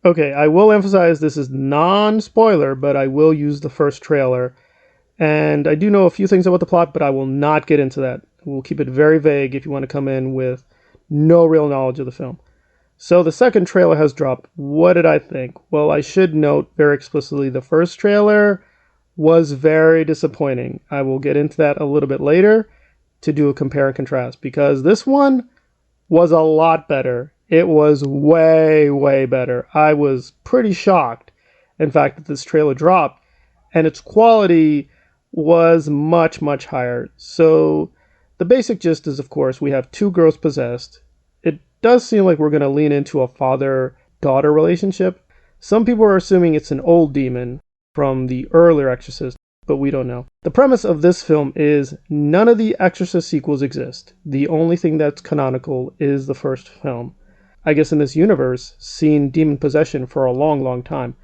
Okay, I will emphasize this is non-spoiler, but I will use the first trailer. And I do know a few things about the plot, but I will not get into that. We'll keep it very vague if you want to come in with no real knowledge of the film. So the second trailer has dropped. What did I think? Well, I should note very explicitly the first trailer was very disappointing. I will get into that a little bit later to do a compare and contrast because this one was a lot better. It was way, way better. I was pretty shocked, in fact, that this trailer dropped, and its quality was much, much higher. So the basic gist is, of course, we have two girls possessed. It does seem like we're going to lean into a father-daughter relationship. Some people are assuming it's an old demon from the earlier Exorcist, but we don't know. The premise of this film is none of the Exorcist sequels exist. The only thing that's canonical is the first film. I guess in this universe, seen demon possession for a long, long time.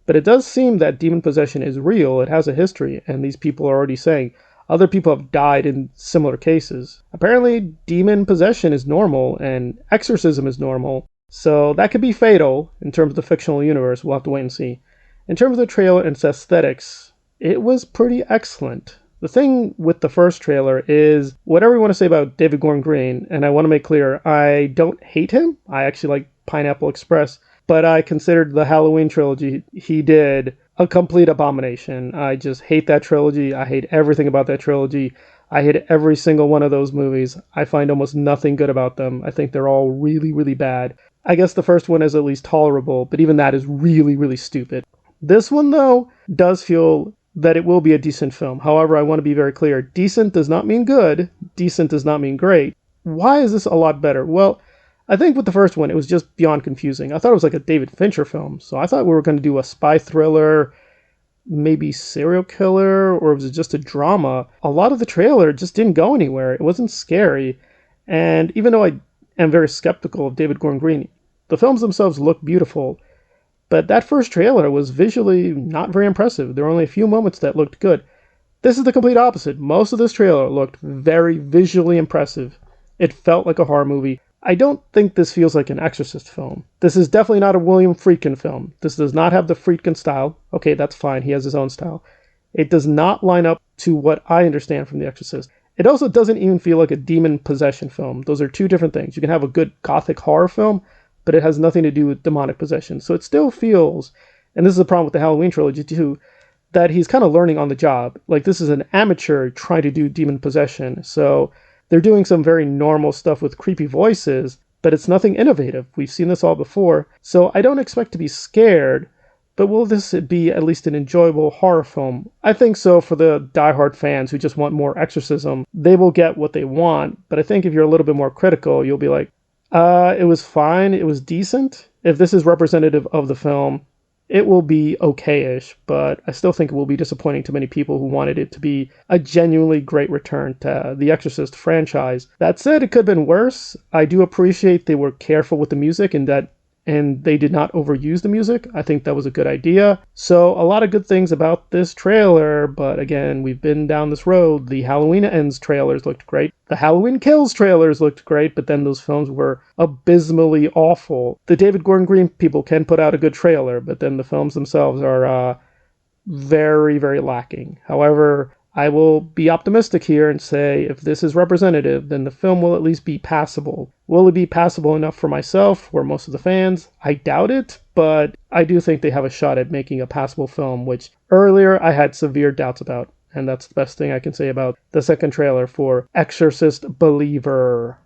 But it does seem that demon possession is real, it has a history, and these people are already saying other people have died in similar cases. Apparently, demon possession is normal, and exorcism is normal, so that could be fatal in terms of the fictional universe. We'll have to wait and see. In terms of the trailer and its aesthetics, it was pretty excellent. The thing with the first trailer is whatever you want to say about David Gordon Green, and I want to make clear, I don't hate him. I actually like Pineapple Express, but I considered the Halloween trilogy he did a complete abomination. I just hate that trilogy. I hate everything about that trilogy. I hate every single one of those movies. I find almost nothing good about them. I think they're all really, really bad. I guess the first one is at least tolerable, but even that is really, really stupid. This one, though, does feel that it will be a decent film. However, I want to be very clear. Decent does not mean good. Decent does not mean great. Why is this a lot better? Well, I think with the first one, it was just beyond confusing. I thought it was like a David Fincher film. So I thought we were going to do a spy thriller, maybe serial killer, or was it just a drama? A lot of the trailer just didn't go anywhere. It wasn't scary. And even though I am very skeptical of David Gordon Green, the films themselves look beautiful. But that first trailer was visually not very impressive. There were only a few moments that looked good. This is the complete opposite. Most of this trailer looked very visually impressive. It felt like a horror movie. I don't think this feels like an Exorcist film. This is definitely not a William Friedkin film. This does not have the Friedkin style. Okay, that's fine. He has his own style. It does not line up to what I understand from The Exorcist. It also doesn't even feel like a demon possession film. Those are two different things. You can have a good gothic horror film, but it has nothing to do with demonic possession. So it still feels, and this is the problem with the Halloween trilogy too, that he's kind of learning on the job. Like this is an amateur trying to do demon possession. So they're doing some very normal stuff with creepy voices, but it's nothing innovative. We've seen this all before. So I don't expect to be scared, but will this be at least an enjoyable horror film? I think so for the diehard fans who just want more exorcism. They will get what they want, but I think if you're a little bit more critical, you'll be like, it was fine. It was decent. If this is representative of the film, it will be okay-ish, but I still think it will be disappointing to many people who wanted it to be a genuinely great return to the Exorcist franchise. That said, it could have been worse. I do appreciate they were careful with the music and they did not overuse the music. I think that was a good idea. So a lot of good things about this trailer, but again, we've been down this road. The Halloween Ends trailers looked great. The Halloween Kills trailers looked great, but then those films were abysmally awful. The David Gordon Green people can put out a good trailer, but then the films themselves are very, very lacking. However, I will be optimistic here and say if this is representative, then the film will at least be passable. Will it be passable enough for myself or most of the fans? I doubt it, but I do think they have a shot at making a passable film, which earlier I had severe doubts about. And that's the best thing I can say about the second trailer for Exorcist Believer.